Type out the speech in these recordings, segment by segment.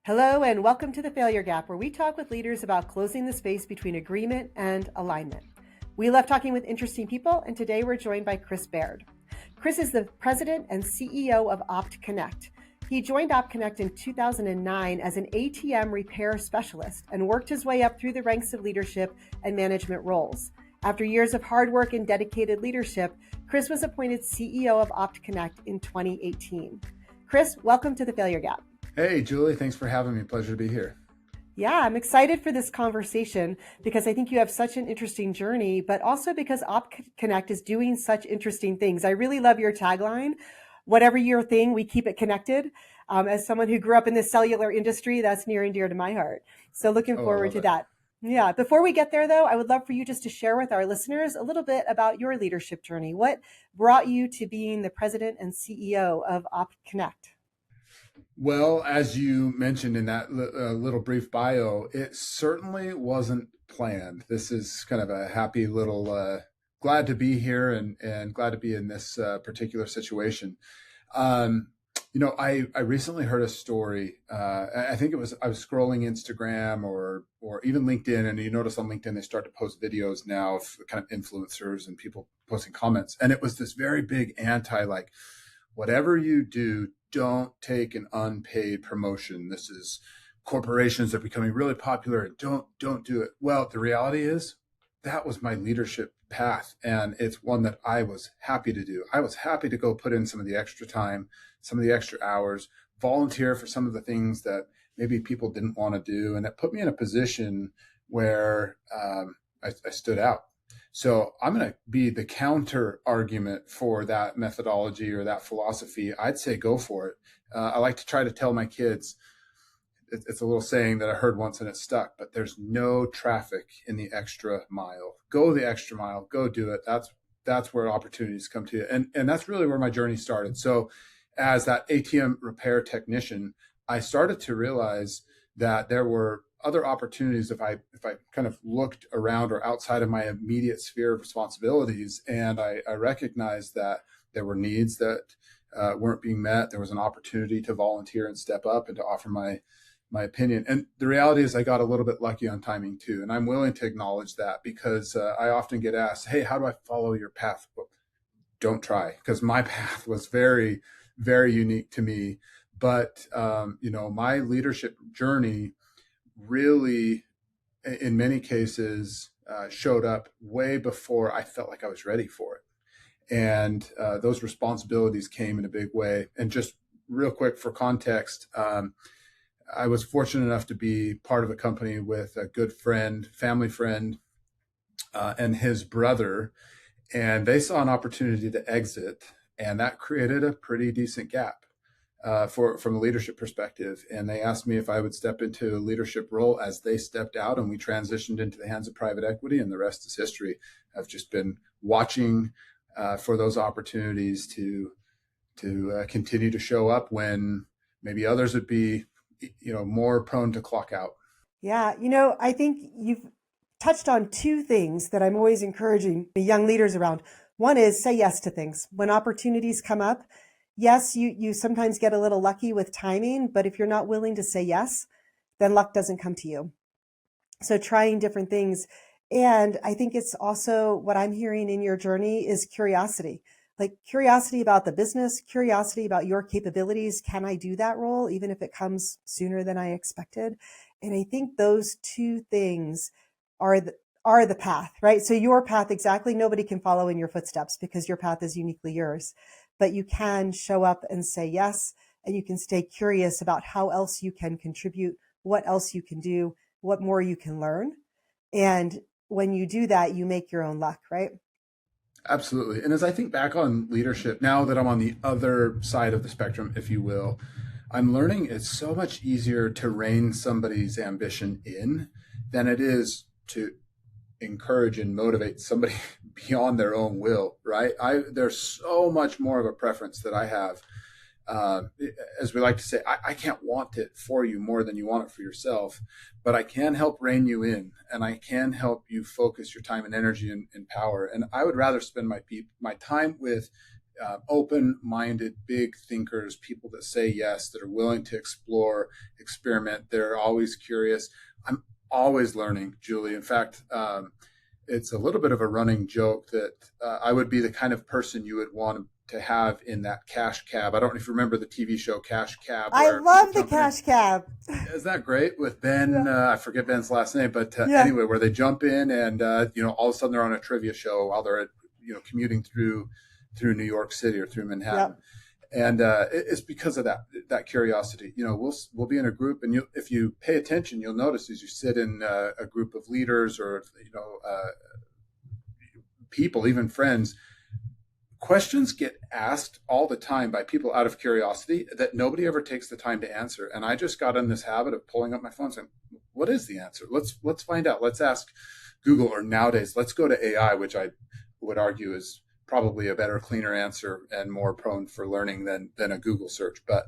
Hello, and welcome to the Failure Gap, where we talk with leaders about closing the space between agreement and alignment. We love talking with interesting people, and today we're joined by Chris Baird. Chris is the president and CEO of OptConnect. He joined OptConnect in 2009 as an ATM repair specialist and worked his way up through the ranks of leadership and management roles. After years of hard work and dedicated leadership, Chris was appointed CEO of OptConnect in 2018. Chris, welcome to the Failure Gap. Hey, Julie, thanks for having me. Pleasure to be here. Yeah, I'm excited for this conversation because I think you have such an interesting journey, but also because OptConnect is doing such interesting things. I really love your tagline, whatever your thing, we keep it connected. As someone who grew up in the cellular industry, that's near and dear to my heart. So looking I forward love to it. that. Yeah, before we get there though, I would love for you just to share with our listeners a little bit about your leadership journey. What brought you to being the president and CEO of OptConnect? Well, as you mentioned in that little brief bio, it certainly wasn't planned. This is kind of a happy little, glad to be here and glad to be in this particular situation. Um, I recently heard a story. I think I was scrolling Instagram or even LinkedIn, and you notice on LinkedIn they start to post videos now of kind of influencers and people posting comments, and it was this very big anti like whatever you do, don't take an unpaid promotion. This is corporations are becoming really popular. Don't do it. Well, the reality is that was my leadership path, and it's one that I was happy to do. I was happy to go put in some of the extra time, some of the extra hours, volunteer for some of the things that maybe people didn't want to do, and it put me in a position where I stood out. So I'm going to be the counter argument for that methodology or that philosophy. I'd say go for it. I like to try to tell my kids, it's a little saying that I heard once and it stuck, but there's no traffic in the extra mile. Go the extra mile, go do it. That's where opportunities come to you. And that's really where my journey started. So as that ATM repair technician, I started to realize that there were other opportunities if I kind of looked around or outside of my immediate sphere of responsibilities, and I recognized that there were needs that weren't being met. There was an opportunity to volunteer and step up and to offer my opinion. And the reality is I got a little bit lucky on timing too, and I'm willing to acknowledge that because I often get asked, "Hey, how do I follow your path?" Well, don't try, because my path was very, very unique to me. But my leadership journey really, in many cases, showed up way before I felt like I was ready for it. And those responsibilities came in a big way. And just real quick for context, I was fortunate enough to be part of a company with a good friend, family friend, and his brother. And they saw an opportunity to exit, and that created a pretty decent gap from a leadership perspective. And they asked me if I would step into a leadership role as they stepped out, and we transitioned into the hands of private equity, and the rest is history. I've just been watching for those opportunities to continue to show up when maybe others would be, more prone to clock out. Yeah, I think you've touched on two things that I'm always encouraging the young leaders around. One is say yes to things. When opportunities come up, yes, you sometimes get a little lucky with timing, but if you're not willing to say yes, then luck doesn't come to you. So trying different things. And I think it's also what I'm hearing in your journey is curiosity. Like curiosity about the business, curiosity about your capabilities. Can I do that role, even if it comes sooner than I expected? And I think those two things are the path, right? So your path, exactly, nobody can follow in your footsteps because your path is uniquely yours. But you can show up and say yes, and you can stay curious about how else you can contribute, what else you can do, what more you can learn. And when you do that, you make your own luck, right? Absolutely. And as I think back on leadership, now that I'm on the other side of the spectrum, if you will, I'm learning it's so much easier to rein somebody's ambition in than it is to encourage and motivate somebody beyond their own will, right? There's so much more of a preference that I have. As we like to say, I can't want it for you more than you want it for yourself, but I can help rein you in, and I can help you focus your time and energy and power. And I would rather spend my time with open-minded, big thinkers, people that say yes, that are willing to explore, experiment. They're always curious. I'm always learning, Julie. In fact, it's a little bit of a running joke that I would be the kind of person you would want to have in that cash cab. I don't know if you remember the TV show Cash Cab, I where people love the jump in. cash cab. Is that great with Ben? Yeah. I forget Ben's last name, but Yeah. anyway, where they jump in and all of a sudden they're on a trivia show while they're commuting through New York City or through Manhattan. Yep. And it's because of that curiosity. We'll be in a group, and if you pay attention, you'll notice as you sit in a group of leaders or people, even friends, questions get asked all the time by people out of curiosity that nobody ever takes the time to answer. And I just got in this habit of pulling up my phone saying, what is the answer? Let's find out. Let's ask Google, or nowadays, let's go to AI, which I would argue is probably a better, cleaner answer and more prone for learning than a Google search. But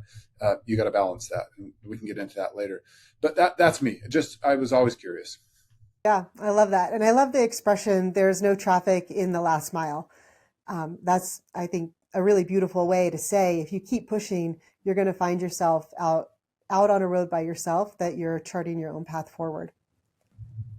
you got to balance that. And we can get into that later. But that's me. I was always curious. Yeah, I love that. And I love the expression, there's no traffic in the last mile. That's, I think, a really beautiful way to say, if you keep pushing, you're going to find yourself out on a road by yourself, that you're charting your own path forward.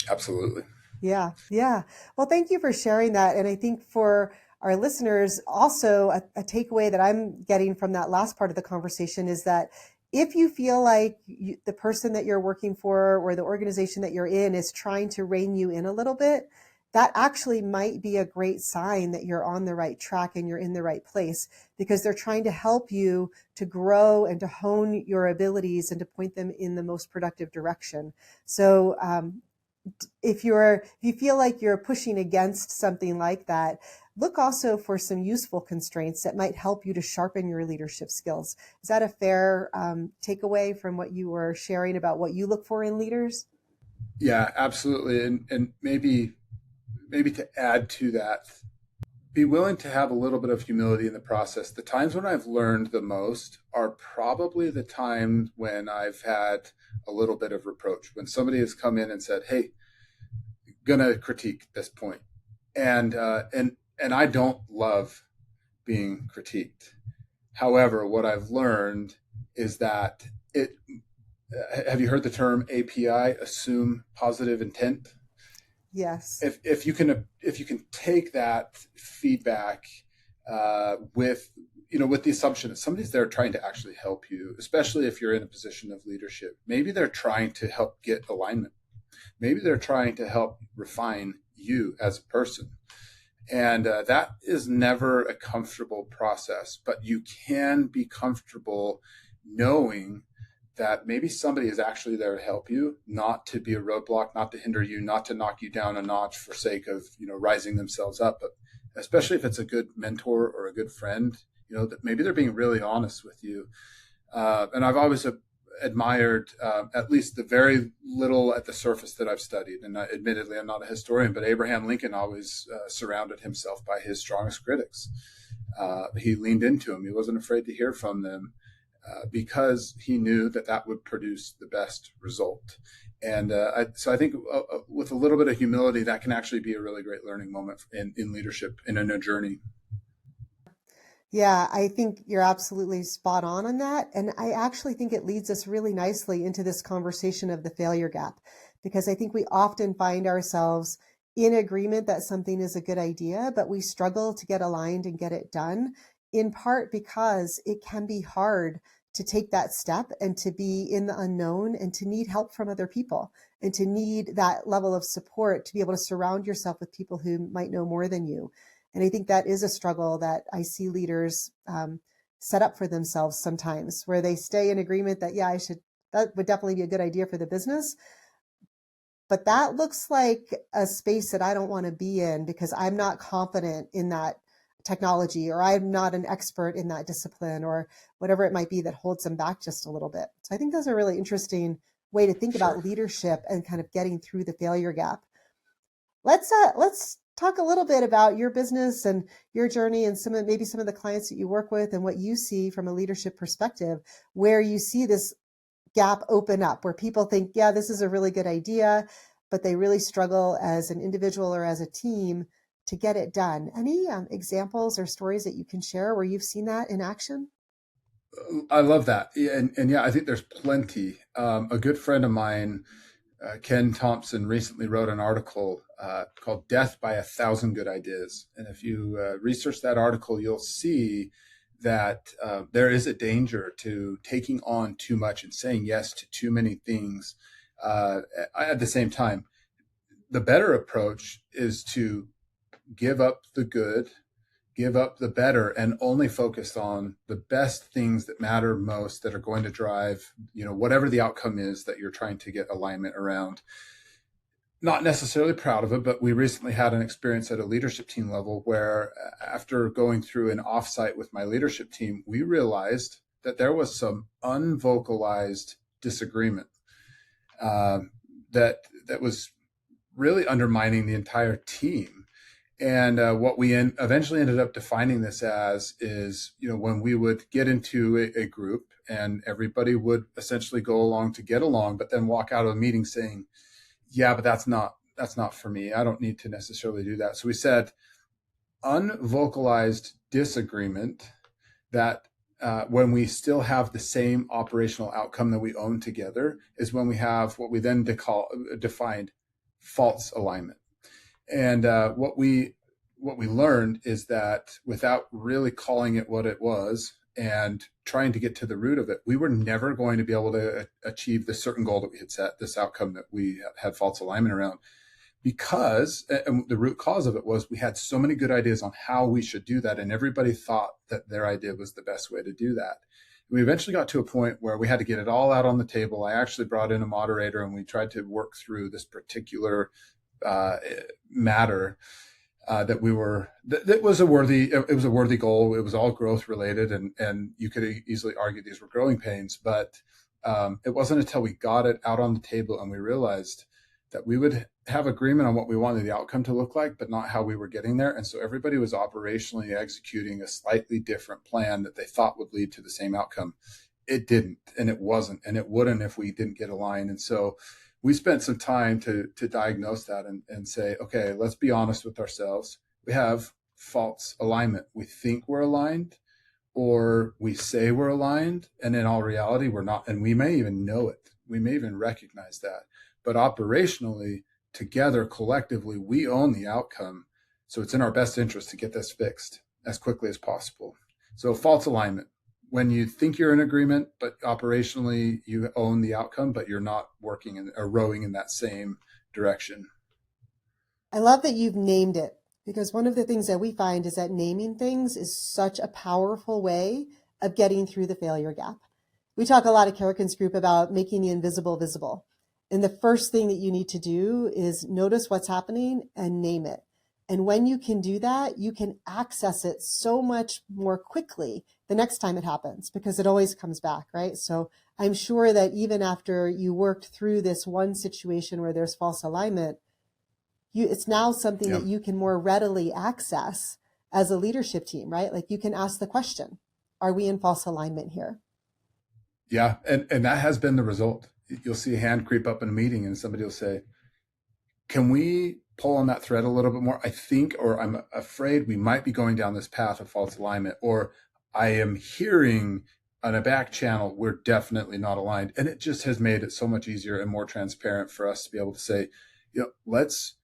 Absolutely. Yeah. Yeah. Well, thank you for sharing that. And I think for our listeners, also a takeaway that I'm getting from that last part of the conversation is that if you feel like the person that you're working for or the organization that you're in is trying to rein you in a little bit, that actually might be a great sign that you're on the right track and you're in the right place, because they're trying to help you to grow and to hone your abilities and to point them in the most productive direction. So if you feel like you're pushing against something like that, look also for some useful constraints that might help you to sharpen your leadership skills. Is that a fair takeaway from what you were sharing about what you look for in leaders? Yeah, absolutely. And maybe to add to that, be willing to have a little bit of humility in the process. The times when I've learned the most are probably the times when I've had a little bit of reproach, when somebody has come in and said, hey, gonna critique this point. And I don't love being critiqued. However, what I've learned is that have you heard the term API, assume positive intent? Yes. If you can take that feedback with the assumption that somebody's there trying to actually help you, especially if you're in a position of leadership, maybe they're trying to help get alignment. Maybe they're trying to help refine you as a person. And that is never a comfortable process, but you can be comfortable knowing that maybe somebody is actually there to help you, not to be a roadblock, not to hinder you, not to knock you down a notch for sake of, rising themselves up. But especially if it's a good mentor or a good friend, that maybe they're being really honest with you. And I've always admired at least the very little at the surface that I've studied. And admittedly, I'm not a historian, but Abraham Lincoln always surrounded himself by his strongest critics. He leaned into them. He wasn't afraid to hear from them because he knew that would produce the best result. And so I think with a little bit of humility, that can actually be a really great learning moment in leadership and in a journey. Yeah, I think you're absolutely spot on that. And I actually think it leads us really nicely into this conversation of the failure gap, because I think we often find ourselves in agreement that something is a good idea, but we struggle to get aligned and get it done, in part because it can be hard to take that step and to be in the unknown and to need help from other people and to need that level of support to be able to surround yourself with people who might know more than you. And I think that is a struggle that I see leaders set up for themselves sometimes, where they stay in agreement that, yeah, that would definitely be a good idea for the business. But that looks like a space that I don't want to be in because I'm not confident in that technology, or I'm not an expert in that discipline, or whatever it might be that holds them back just a little bit. So I think that's a really interesting way to think about leadership and kind of getting through the failure gap. Let's talk a little bit about your business and your journey and maybe some of the clients that you work with and what you see from a leadership perspective, where you see this gap open up, where people think, yeah, this is a really good idea, but they really struggle as an individual or as a team to get it done. Any examples or stories that you can share where you've seen that in action? I love that. And yeah, I think there's plenty. A good friend of mine, Ken Thompson, recently wrote an article called Death by a Thousand Good Ideas. And if you research that article, you'll see that there is a danger to taking on too much and saying yes to too many things at the same time. The better approach is to give up the good, give up the better, and only focus on the best things that matter most, that are going to drive, whatever the outcome is that you're trying to get alignment around. Not necessarily proud of it, but we recently had an experience at a leadership team level where, after going through an offsite with my leadership team, we realized that there was some unvocalized disagreement that was really undermining the entire team. And what we eventually ended up defining this as is, when we would get into a group and everybody would essentially go along to get along, but then walk out of a meeting saying, yeah, but that's not for me. I don't need to necessarily do that. So we said unvocalized disagreement, that when we still have the same operational outcome that we own together, is when we have what we then defined false alignment. And what we learned is that without really calling it what it was and trying to get to the root of it, we were never going to be able to achieve this certain goal that we had set, this outcome that we had false alignment around. Because, and the root cause of it was, we had so many good ideas on how we should do that, and everybody thought that their idea was the best way to do that. We eventually got to a point where we had to get it all out on the table. I actually brought in a moderator, and we tried to work through this particular matter that was a worthy goal. It was all growth related, and you could easily argue these were growing pains, but it wasn't until we got it out on the table and we realized that we would have agreement on what we wanted the outcome to look like, but not how we were getting there. And so everybody was operationally executing a slightly different plan that they thought would lead to the same outcome. It didn't, and it wasn't, and it wouldn't if we didn't get aligned. And so we spent some time to diagnose that and say, okay, let's be honest with ourselves. We have false alignment. We think we're aligned, or we say we're aligned, and in all reality, we're not. And we may even know it. We may even recognize that. But operationally, together, collectively, we own the outcome. So it's in our best interest to get this fixed as quickly as possible. So false alignment. When you think you're in agreement, but operationally you own the outcome, but you're not working or rowing in that same direction. I love that you've named it, because one of the things that we find is that naming things is such a powerful way of getting through the failure gap. We talk a lot at Kerrigan's group about making the invisible visible. And the first thing that you need to do is notice what's happening and name it. And when you can do that, you can access it so much more quickly the next time it happens, because it always comes back, right? So I'm sure that even after you worked through this one situation where there's false alignment, it's now something that you can more readily access as a leadership team, right? Like, you can ask the question, are we in false alignment here? Yeah, and that has been the result. You'll see a hand creep up in a meeting and somebody will say, can we pull on that thread a little bit more? I think, or I'm afraid we might be going down this path of false alignment, or I am hearing on a back channel, we're definitely not aligned. And it just has made it so much easier and more transparent for us to be able to say, let's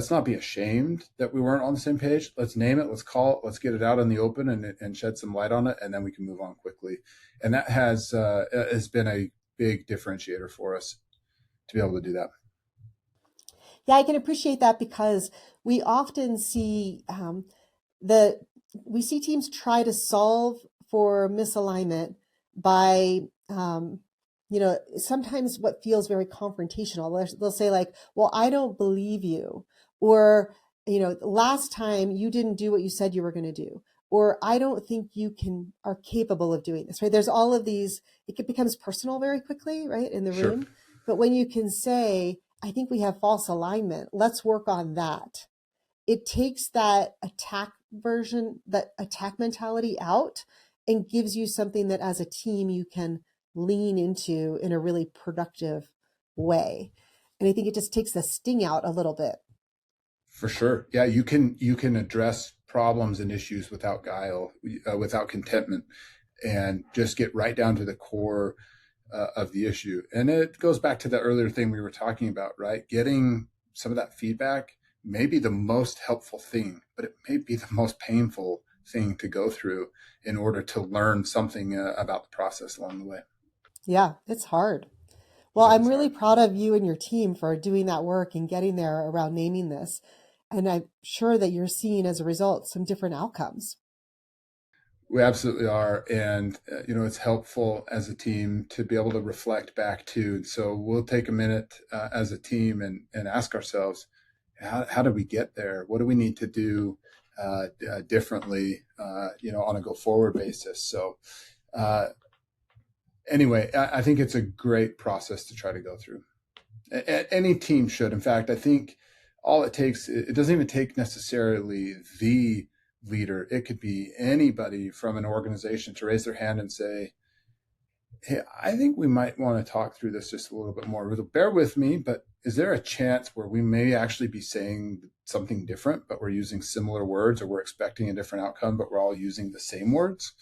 not be ashamed that we weren't on the same page. Let's name it. Let's call it. Let's get it out in the open and shed some light on it. And then we can move on quickly. And that has been a big differentiator for us to be able to do that. Yeah, I can appreciate that, because we often see we see teams try to solve for misalignment by sometimes what feels very confrontational. They'll say like, well, I don't believe you, or last time you didn't do what you said you were going to do, or I don't think you are capable of doing this, right? There's all of these, it becomes personal very quickly, right, in the room. Sure. But when you can say, I think we have false alignment, let's work on that, it takes that attack mentality out and gives you something that as a team you can lean into in a really productive way. And I think it just takes the sting out a little bit. For sure. Yeah, you can address problems and issues without guile, without contentment, and just get right down to the core of the issue. And it goes back to the earlier thing we were talking about, right? Getting some of that feedback may be the most helpful thing, but it may be the most painful thing to go through in order to learn something about the process along the way. Yeah, it's hard. Well, It I'm is really hard. proud of you and your team for doing that work and getting there around naming this. And I'm sure that you're seeing as a result some different outcomes. We absolutely are. And, it's helpful as a team to be able to reflect back to. And so we'll take a minute as a team and ask ourselves, how did we get there? What do we need to do differently, on a go forward basis? So, uh, anyway, I think it's a great process to try to go through. Any team should. In fact, I think all it takes, it doesn't even take necessarily the leader. It could be anybody from an organization to raise their hand and say, hey, I think we might want to talk through this just a little bit more. Bear with me, but is there a chance where we may actually be saying something different, but we're using similar words, or we're expecting a different outcome, but we're all using the same words?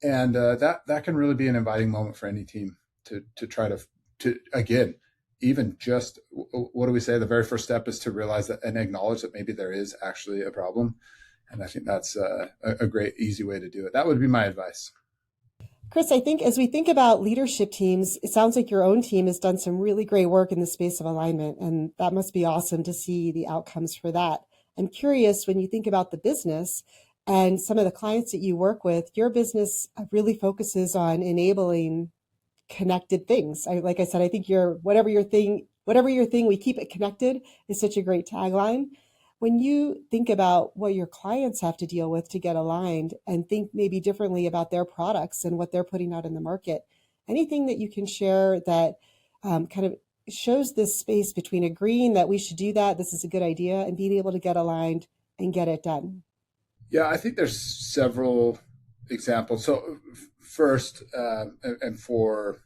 And that can really be an inviting moment for any team to try to again, even just, what do we say? The very first step is to realize that and acknowledge that maybe there is actually a problem. And I think that's a great, easy way to do it. That would be my advice. Chris, I think as we think about leadership teams, it sounds like your own team has done some really great work in the space of alignment, and that must be awesome to see the outcomes for that. I'm curious, when you think about the business and some of the clients that you work with, your business really focuses on enabling connected things. Like I said, I think whatever your thing, we keep it connected is such a great tagline. When you think about what your clients have to deal with to get aligned and think maybe differently about their products and what they're putting out in the market, anything that you can share that kind of shows this space between agreeing that we should do that, this is a good idea, and being able to get aligned and get it done? Yeah, I think there's several examples. So first, and for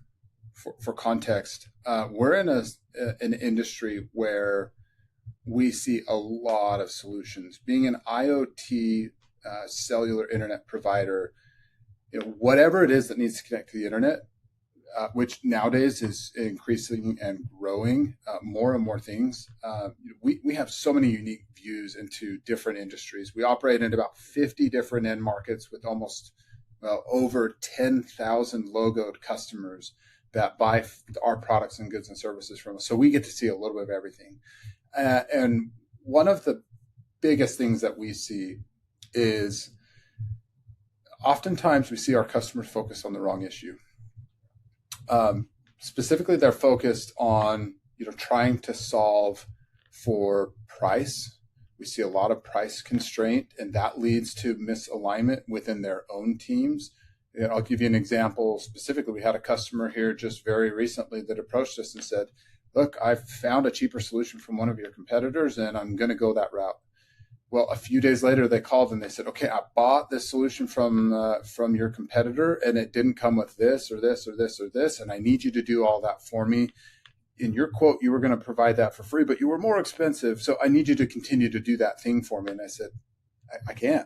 context, we're in an industry where we see a lot of solutions. Being an IoT cellular internet provider, whatever it is that needs to connect to the internet, which nowadays is increasing and growing, more and more things. We have so many unique views into different industries. We operate in about 50 different end markets with almost, well, over 10,000 logoed customers that buy our products and goods and services from us. So we get to see a little bit of everything. And one of the biggest things that we see is oftentimes we see our customers focus on the wrong issue. Specifically, they're focused on trying to solve for price. We see a lot of price constraint, and that leads to misalignment within their own teams. I'll give you an example. Specifically, we had a customer here just very recently that approached us and said, look, I found a cheaper solution from one of your competitors, and I'm going to go that route. Well, a few days later, they called and they said, okay, I bought this solution from your competitor, and it didn't come with this or this or this or this, and I need you to do all that for me. In your quote, you were going to provide that for free, but you were more expensive, so I need you to continue to do that thing for me. And I said, I can't.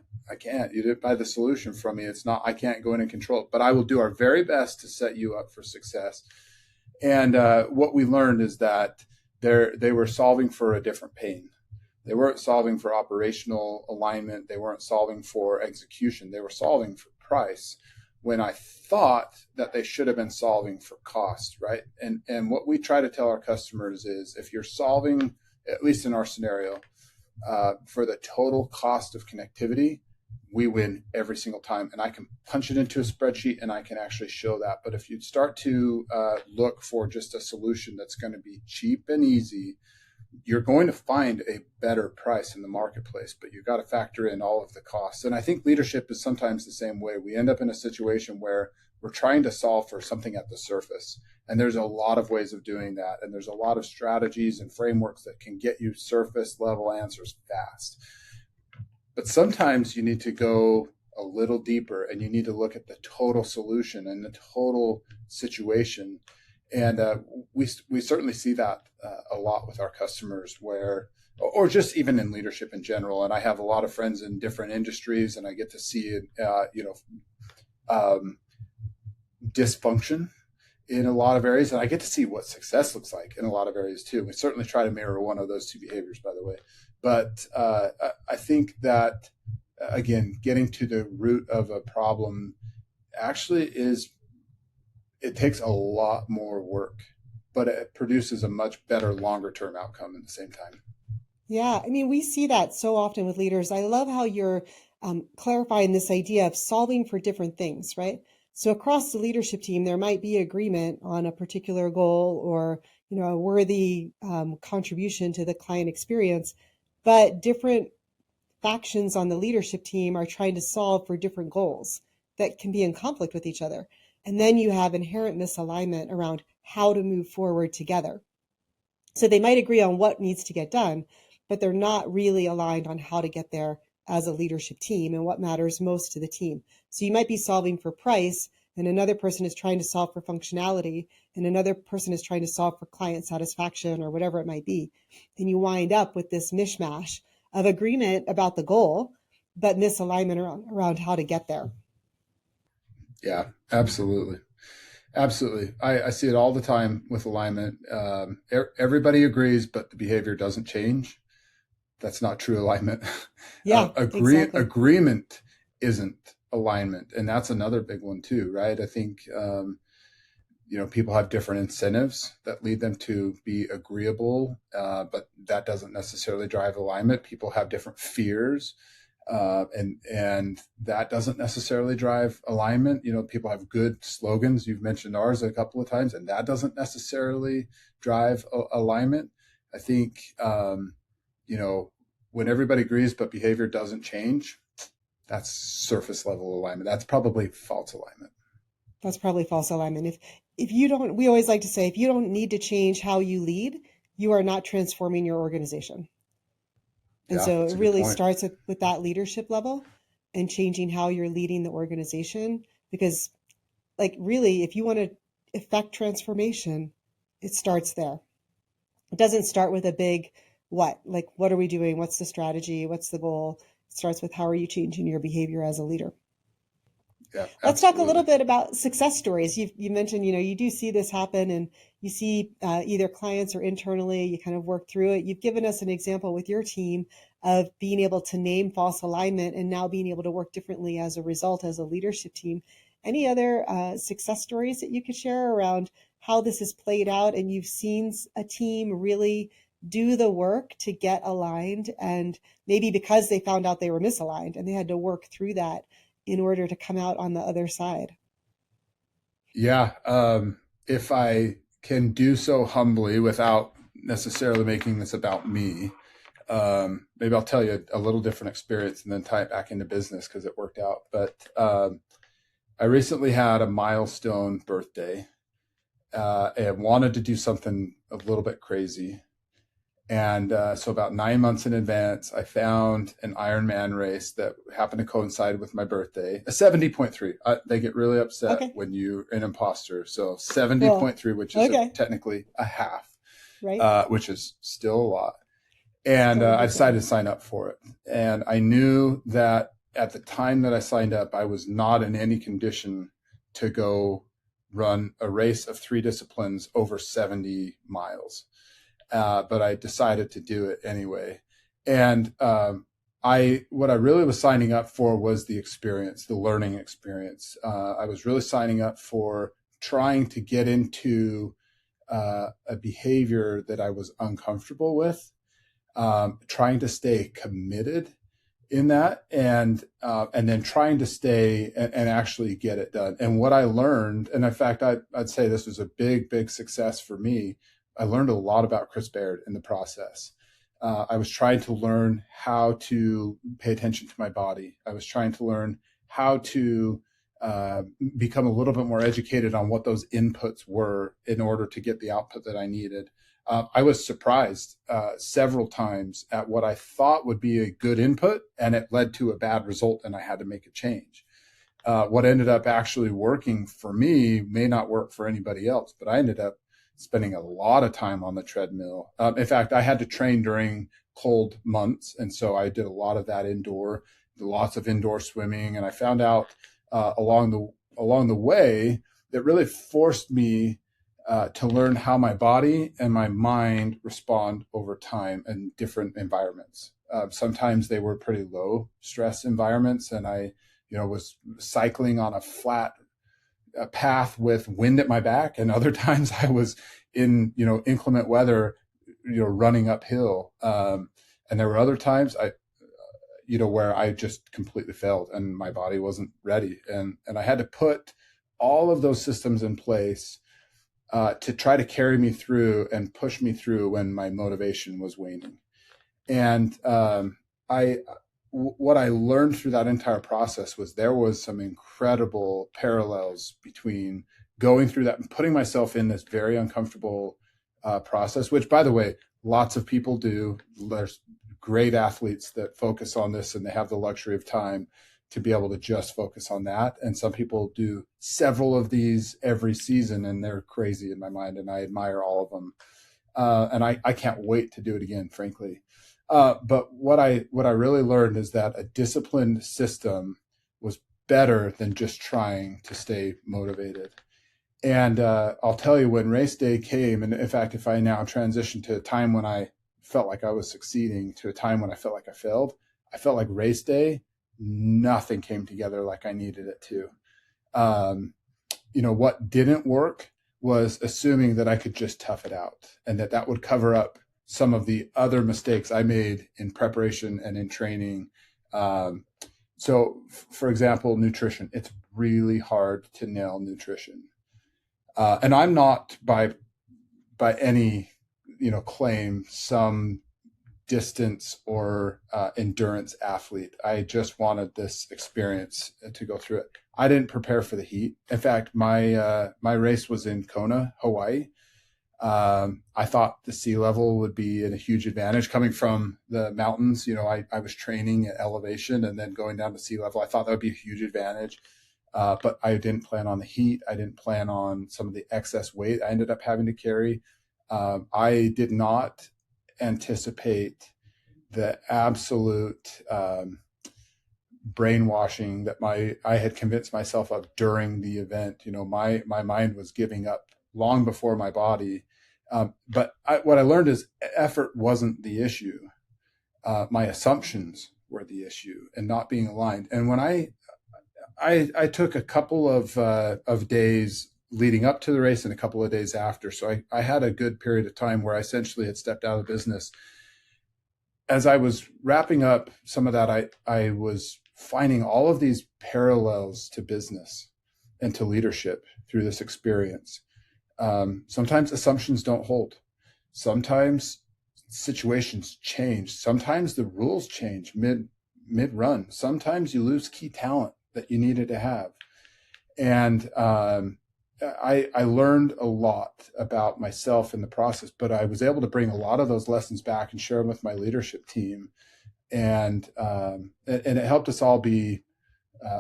You didn't buy the solution from me. It's not, I can't go in and control it, but I will do our very best to set you up for success. And what we learned is that they were solving for a different pain. They weren't solving for operational alignment. They weren't solving for execution. They were solving for price, when I thought that they should have been solving for cost, right? And what we try to tell our customers is, if you're solving, at least in our scenario, for the total cost of connectivity, we win every single time. And I can punch it into a spreadsheet and I can actually show that. But if you start to look for just a solution that's going to be cheap and easy, you're going to find a better price in the marketplace, but you've got to factor in all of the costs. And I think leadership is sometimes the same way. We end up in a situation where we're trying to solve for something at the surface. And there's a lot of ways of doing that. And there's a lot of strategies and frameworks that can get you surface level answers fast. But sometimes you need to go a little deeper, and you need to look at the total solution and the total situation. And we certainly see that a lot with our customers, where or just even in leadership in general. And I have a lot of friends in different industries, and I get to see, um, dysfunction in a lot of areas, and I get to see what success looks like in a lot of areas too. We certainly try to mirror one of those two behaviors, by the way. But I think that, again, getting to the root of a problem actually it takes a lot more work, but it produces a much better longer term outcome at the same time. Yeah, I mean, we see that so often with leaders. I love how you're clarifying this idea of solving for different things, right? So across the leadership team, there might be agreement on a particular goal or, a worthy contribution to the client experience, but different factions on the leadership team are trying to solve for different goals that can be in conflict with each other. And then you have inherent misalignment around how to move forward together. So they might agree on what needs to get done, but they're not really aligned on how to get there as a leadership team and what matters most to the team. So you might be solving for price, and another person is trying to solve for functionality, and another person is trying to solve for client satisfaction or whatever it might be. And you wind up with this mishmash of agreement about the goal, but misalignment around how to get there. Yeah, absolutely. Absolutely. I see it all the time with alignment. Everybody agrees, but the behavior doesn't change. That's not true alignment. Yeah, exactly. Agreement isn't alignment. And that's another big one too, right? I think, people have different incentives that lead them to be agreeable, but that doesn't necessarily drive alignment. People have different fears. And that doesn't necessarily drive alignment. People have good slogans. You've mentioned ours a couple of times, and that doesn't necessarily drive alignment. I think, when everybody agrees but behavior doesn't change, that's surface level alignment. That's probably false alignment. That's probably false alignment. If you don't, we always like to say, if you don't need to change how you lead, you are not transforming your organization. And Yeah, so that's it a good really point. starts with that leadership level and changing how you're leading the organization. Because, like, really, if you want to affect transformation, it starts there. It doesn't start with a big what, like, what are we doing? What's the strategy? What's the goal? It starts with how are you changing your behavior as a leader? Yeah, Let's talk a little absolutely. bit about success stories. You mentioned, you do see this happen and you see either clients or internally, you kind of work through it. You've given us an example with your team of being able to name false alignment and now being able to work differently as a result as a leadership team. Any other success stories that you could share around how this has played out and you've seen a team really do the work to get aligned and maybe because they found out they were misaligned and they had to work through that in order to come out on the other side? Yeah. If I can do so humbly without necessarily making this about me, maybe I'll tell you a little different experience and then tie it back into business because it worked out. But I recently had a milestone birthday and wanted to do something a little bit crazy. And so about 9 months in advance, I found an Ironman race that happened to coincide with my birthday, a 70.3. They get really upset Okay, when you're an imposter. So cool. 70.3, which is Okay, technically a half, right. which is still a lot. And Still a I big decided one. to sign up for it. And I knew that at the time that I signed up, I was not in any condition to go run a race of 3 disciplines over 70 miles. But I decided to do it anyway. And what I really was signing up for was the experience, the learning experience. I was really signing up for trying to get into a behavior that I was uncomfortable with, trying to stay committed in that, and then trying to stay and actually get it done. And what I learned, and in fact, I'd say this was a big success for me. I learned a lot about Chris Baird in the process. I was trying to learn how to pay attention to my body. I was trying to learn how to become a little bit more educated on what those inputs were in order to get the output that I needed. I was surprised several times at what I thought would be a good input, and it led to a bad result, and I had to make a change. What ended up actually working for me may not work for anybody else, but I ended up spending a lot of time on the treadmill. In fact, I had to train during cold months, and so I did a lot of that indoor, lots of indoor swimming, and I found out along the way that really forced me to learn how my body and my mind respond over time in different environments. Sometimes they were pretty low stress environments, and I, was cycling on a flat path with wind at my back, and other times I was in, inclement weather, running uphill. And there were other times where I just completely failed and my body wasn't ready. And I had to put all of those systems in place to try to carry me through and push me through when my motivation was waning. And what I learned through that entire process was there was some incredible parallels between going through that and putting myself in this very uncomfortable process, which, by the way, lots of people do. There's great athletes that focus on this, and they have the luxury of time to be able to just focus on that. And some people do several of these every season, and they're crazy in my mind, and I admire all of them. And I can't wait to do it again, frankly. But what I really learned is that a disciplined system was better than just trying to stay motivated. And I'll tell you, when race day came, and in fact, if I now transition to a time when I felt like I was succeeding to a time when I felt like I failed, I felt like race day, nothing came together like I needed it to. What didn't work was assuming that I could just tough it out and that would cover up some of the other mistakes I made in preparation and in training. So, for example, nutrition. It's really hard to nail nutrition. And I'm not by any, claim some distance or endurance athlete. I just wanted this experience to go through it. I didn't prepare for the heat. In fact, my race was in Kona, Hawaii. I thought the sea level would be a huge advantage coming from the mountains. I was training at elevation and then going down to sea level. I thought that would be a huge advantage. But I didn't plan on the heat. I didn't plan on some of the excess weight I ended up having to carry. I did not anticipate the absolute brainwashing that I had convinced myself of during the event. My mind was giving up long before my body. But what I learned is effort wasn't the issue. My assumptions were the issue and not being aligned. And when I took a couple of days leading up to the race and a couple of days after. So I had a good period of time where I essentially had stepped out of business. As I was wrapping up some of that, I was finding all of these parallels to business and to leadership through this experience. Sometimes assumptions don't hold. Sometimes situations change. Sometimes the rules change mid-run. Sometimes you lose key talent that you needed to have. And I learned a lot about myself in the process, but I was able to bring a lot of those lessons back and share them with my leadership team. And it helped us all be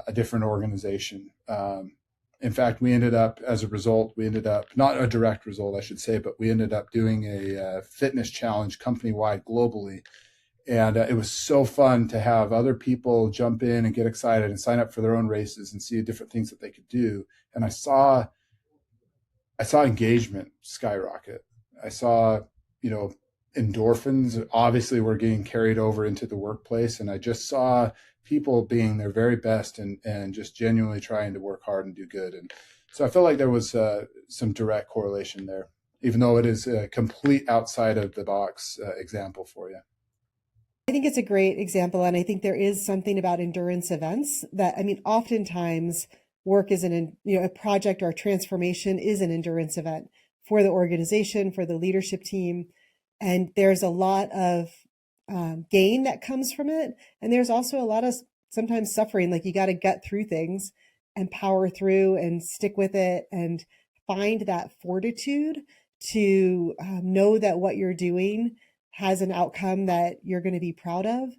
a different organization. In fact, as a result, not a direct result, I should say, but we ended up doing a fitness challenge company-wide globally. And it was so fun to have other people jump in and get excited and sign up for their own races and see different things that they could do. And I saw engagement skyrocket. I saw, endorphins obviously were getting carried over into the workplace. And I just saw people being their very best and just genuinely trying to work hard and do good. And so I felt like there was some direct correlation there, even though it is a complete outside of the box example for you. I think it's a great example. And I think there is something about endurance events that, oftentimes work is a project or a transformation is an endurance event for the organization, for the leadership team. And there's a lot of gain that comes from it. And there's also a lot of sometimes suffering, like you got to gut through things and power through and stick with it and find that fortitude to know that what you're doing has an outcome that you're going to be proud of.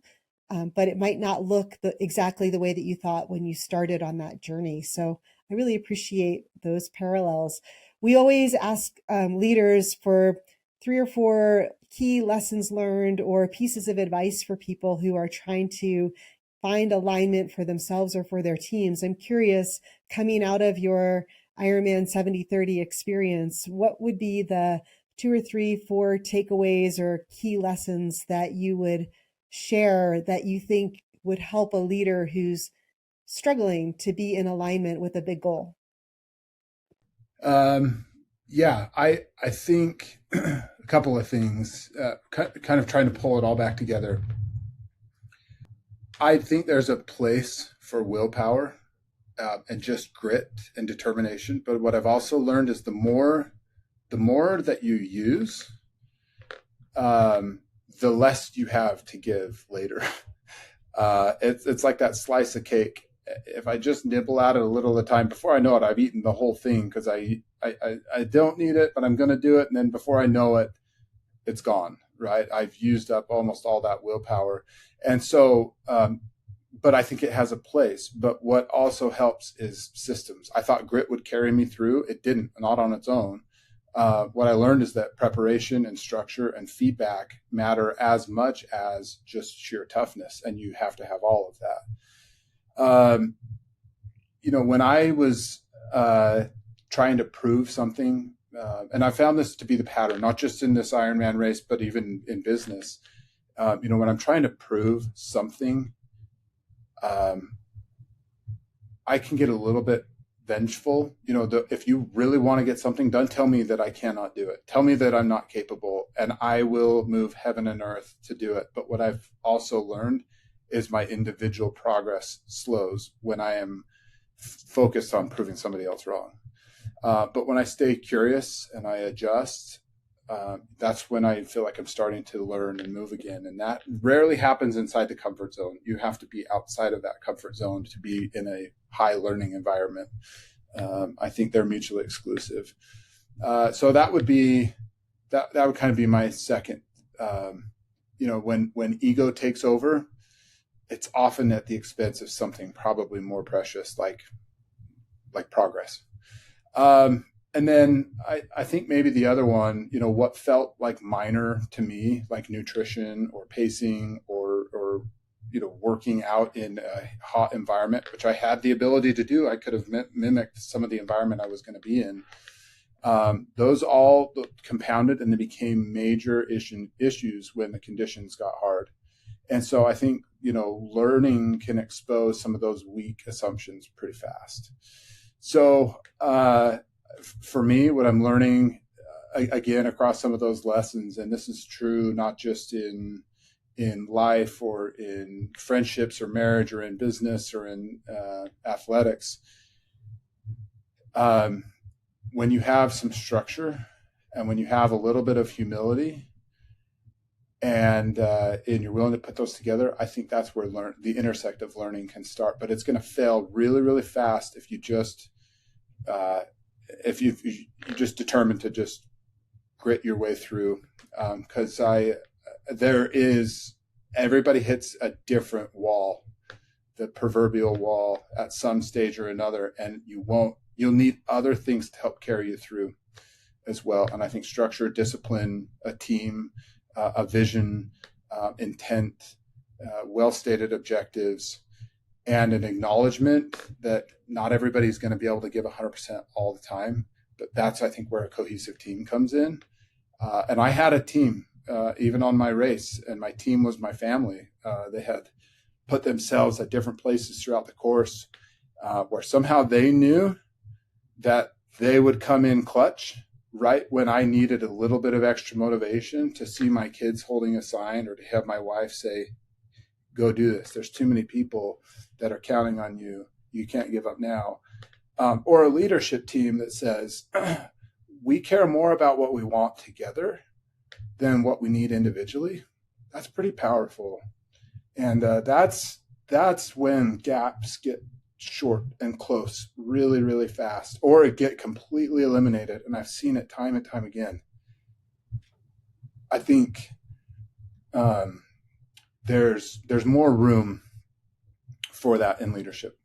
But it might not look exactly the way that you thought when you started on that journey. So I really appreciate those parallels. we always ask leaders for 3 or 4 key lessons learned or pieces of advice for people who are trying to find alignment for themselves or for their teams. I'm curious, coming out of your Ironman 70/30 experience, what would be the 2 or 3, 4 takeaways or key lessons that you would share that you think would help a leader who's struggling to be in alignment with a big goal? Yeah, I think a couple of things, kind of trying to pull it all back together. I think there's a place for willpower and just grit and determination. But what I've also learned is the more that you use, the less you have to give later. It's like that slice of cake. If I just nibble at it a little at a time, before I know it, I've eaten the whole thing because I don't need it, but I'm going to do it. And then before I know it, it's gone, right? I've used up almost all that willpower. And so, but I think it has a place. But what also helps is systems. I thought grit would carry me through. It didn't, not on its own. What I learned is that preparation and structure and feedback matter as much as just sheer toughness. And you have to have all of that. When I was trying to prove something, and I found this to be the pattern, not just in this Ironman race, but even in business. When I'm trying to prove something, I can get a little bit vengeful. If you really want to get something done, tell me that I cannot do it. Tell me that I'm not capable, and I will move heaven and earth to do it. But what I've also learned is my individual progress slows when I am focused on proving somebody else wrong. But when I stay curious and I adjust, that's when I feel like I'm starting to learn and move again. And that rarely happens inside the comfort zone. You have to be outside of that comfort zone to be in a high learning environment. I think they're mutually exclusive. So that would kind of be my second. When ego takes over, it's often at the expense of something probably more precious, like progress. And then I think maybe the other one, what felt like minor to me, like nutrition or pacing or working out in a hot environment, which I had the ability to do. I could have mimicked some of the environment I was going to be in. Those all compounded and they became major issues when the conditions got hard. And so I think, learning can expose some of those weak assumptions pretty fast. So for me, what I'm learning, again, across some of those lessons, and this is true not just in life or in friendships or marriage or in business or in athletics, when you have some structure and when you have a little bit of humility, and you're willing to put those together, I think that's where the intersect of learning can start. But it's going to fail really, really fast if you just just determined to just grit your way through. Because everybody hits a different wall, the proverbial wall at some stage or another, and you'll need other things to help carry you through as well. And I think structure, discipline, a team, a vision, intent, well-stated objectives, and an acknowledgement that not everybody's going to be able to give 100% all the time. But that's, I think, where a cohesive team comes in. And I had a team, even on my race, and my team was my family. They had put themselves at different places throughout the course where somehow they knew that they would come in clutch right when I needed a little bit of extra motivation to see my kids holding a sign or to have my wife say, go do this. There's too many people that are counting on you. You can't give up now. Or a leadership team that says, we care more about what we want together than what we need individually. That's pretty powerful. And that's when gaps get short and close really, really fast, or get completely eliminated. And I've seen it time and time again. I think there's more room for that in leadership.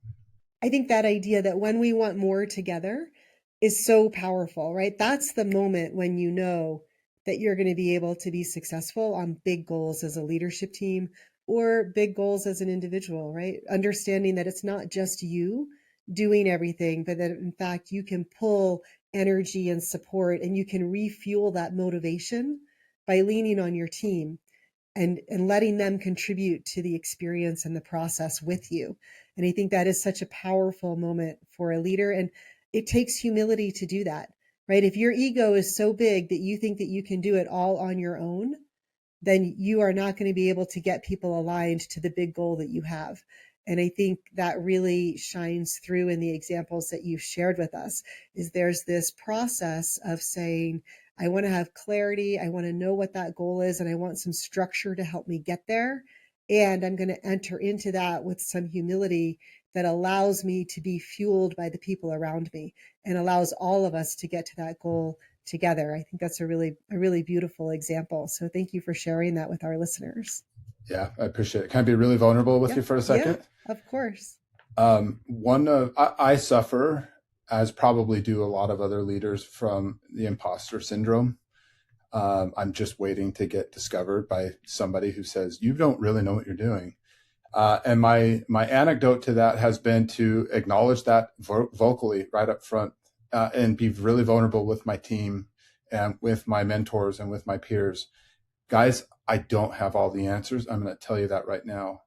I think that idea that when we want more together, is so powerful, right? That's the moment when you know that you're going to be able to be successful on big goals as a leadership team or big goals as an individual, right? Understanding that it's not just you doing everything, but that in fact you can pull energy and support and you can refuel that motivation by leaning on your team and letting them contribute to the experience and the process with you. And I think that is such a powerful moment for a leader. And it takes humility to do that, right? If your ego is so big that you think that you can do it all on your own, then you are not going to be able to get people aligned to the big goal that you have. And I think that really shines through in the examples that you've shared with us, is there's this process of saying, I want to have clarity. I want to know what that goal is, and I want some structure to help me get there. And I'm going to enter into that with some humility that allows me to be fueled by the people around me and allows all of us to get to that goal together. I think that's a really beautiful example. So thank you for sharing that with our listeners. Yeah, I appreciate it. Can I be really vulnerable with you for a second? Yeah, of course. I suffer, as probably do a lot of other leaders, from the imposter syndrome. I'm just waiting to get discovered by somebody who says, you don't really know what you're doing. And my anecdote to that has been to acknowledge that vocally right up front, and be really vulnerable with my team and with my mentors and with my peers. Guys, I don't have all the answers. I'm going to tell you that right now.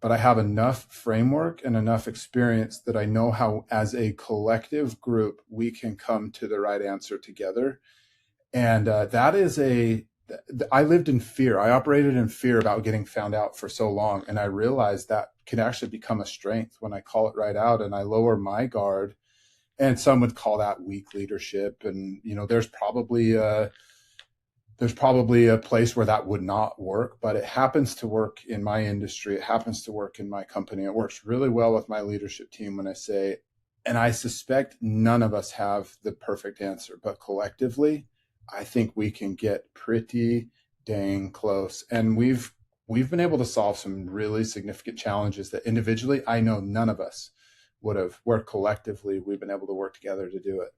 But I have enough framework and enough experience that I know how, as a collective group, we can come to the right answer together. And I lived in fear. I operated in fear about getting found out for so long. And I realized that can actually become a strength when I call it right out and I lower my guard. And some would call that weak leadership. And, there's probably a place where that would not work, but it happens to work in my industry. It happens to work in my company. It works really well with my leadership team when I say, and I suspect none of us have the perfect answer, but collectively, I think we can get pretty dang close. And we've been able to solve some really significant challenges that individually, I know none of us would have, where collectively we've been able to work together to do it.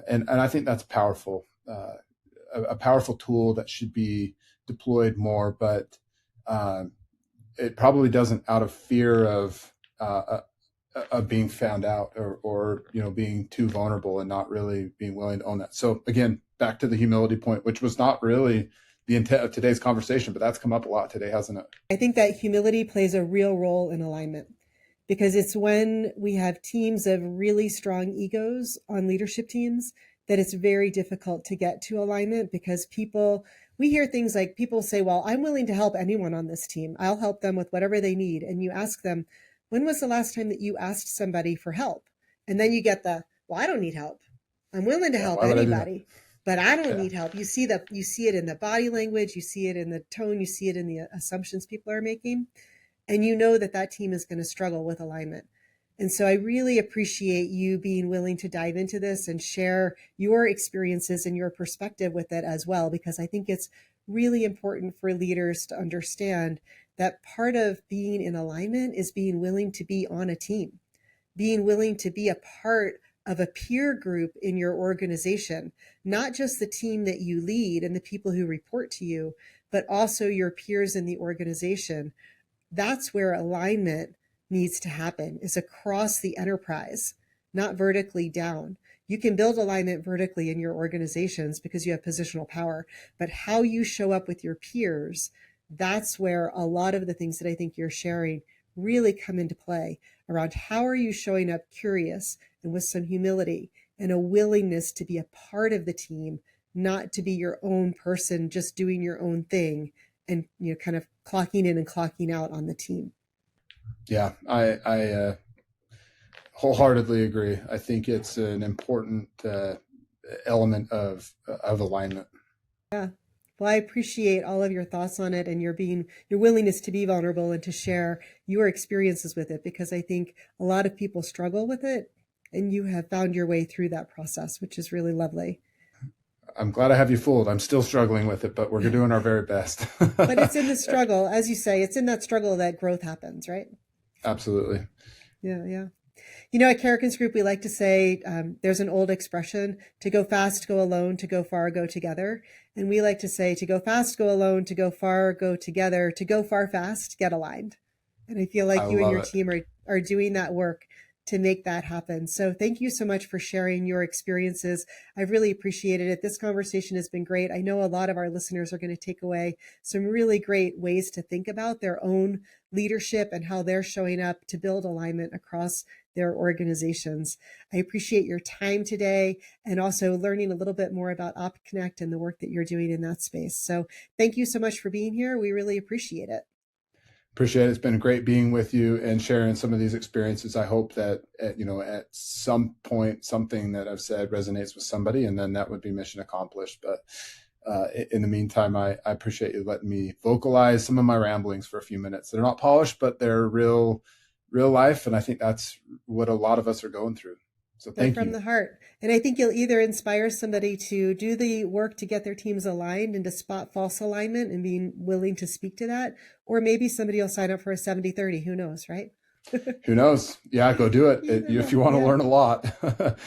And I think that's powerful. A powerful tool that should be deployed more, but it probably doesn't out of fear of being found out or being too vulnerable and not really being willing to own that. So again, back to the humility point, which was not really the intent of today's conversation, but that's come up a lot today, hasn't it? I think that humility plays a real role in alignment, because it's when we have teams of really strong egos on leadership teams that it's very difficult to get to alignment, because we hear things like people say, well, I'm willing to help anyone on this team. I'll help them with whatever they need. And you ask them, when was the last time that you asked somebody for help? And then you get well, I don't need help. I'm willing to help anybody, but I don't need help. You see it in the body language, you see it in the tone, you see it in the assumptions people are making. And you know that team is going to struggle with alignment. And so I really appreciate you being willing to dive into this and share your experiences and your perspective with it as well, because I think it's really important for leaders to understand that part of being in alignment is being willing to be on a team, being willing to be a part of a peer group in your organization, not just the team that you lead and the people who report to you, but also your peers in the organization. That's where alignment needs to happen, is across the enterprise, not vertically down. You can build alignment vertically in your organizations because you have positional power, but how you show up with your peers, that's where a lot of the things that I think you're sharing really come into play around how are you showing up curious and with some humility and a willingness to be a part of the team, not to be your own person, just doing your own thing and kind of clocking in and clocking out on the team. Yeah, I wholeheartedly agree. I think it's an important element of alignment. Yeah. Well, I appreciate all of your thoughts on it and your willingness to be vulnerable and to share your experiences with it, because I think a lot of people struggle with it and you have found your way through that process, which is really lovely. I'm glad I have you fooled. I'm still struggling with it, but we're doing our very best. But it's in the struggle, as you say, it's in that struggle that growth happens, right? Absolutely. Yeah. At Kerrigan's Group, we like to say there's an old expression: to go fast, go alone; to go far, go together. And we like to say, to go fast, go alone; to go far, go together; to go far fast, get aligned. And I feel I like you and love your it. team are doing that work to make that happen. So thank you so much for sharing your experiences. I've really appreciated it. This conversation has been great. I know a lot of our listeners are going to take away some really great ways to think about their own leadership and how they're showing up to build alignment across their organizations. I appreciate your time today and also learning a little bit more about OptConnect and the work that you're doing in that space. So thank you so much for being here. We really appreciate it. Appreciate it. It's been great being with you and sharing some of these experiences. I hope that at some point something that I've said resonates with somebody, and then that would be mission accomplished. But in the meantime, I appreciate you letting me vocalize some of my ramblings for a few minutes. They're not polished, but they're real life, and I think that's what a lot of us are going through. So They're thank from you. the heart. And I think you'll either inspire somebody to do the work to get their teams aligned and to spot false alignment and being willing to speak to that, or maybe somebody will sign up for a 70-30. Who knows, right? Who knows? Yeah, go do it. If you want to learn a lot,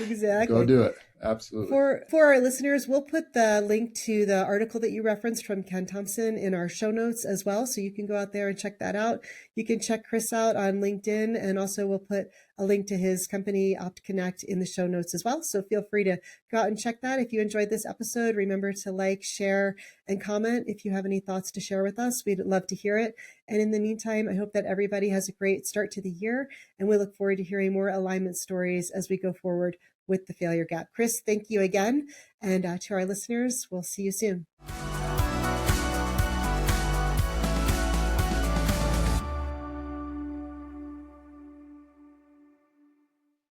Exactly. go do it. Absolutely. For our listeners, we'll put the link to the article that you referenced from Ken Thompson in our show notes as well. So you can go out there and check that out. You can check Chris out on LinkedIn, and also we'll put a link to his company, OptConnect, in the show notes as well. So feel free to go out and check that. If you enjoyed this episode, remember to like, share, and comment. If you have any thoughts to share with us, we'd love to hear it. And in the meantime, I hope that everybody has a great start to the year, and we look forward to hearing more alignment stories as we go forward with the failure gap. Chris, thank you again. And to our listeners, we'll see you soon.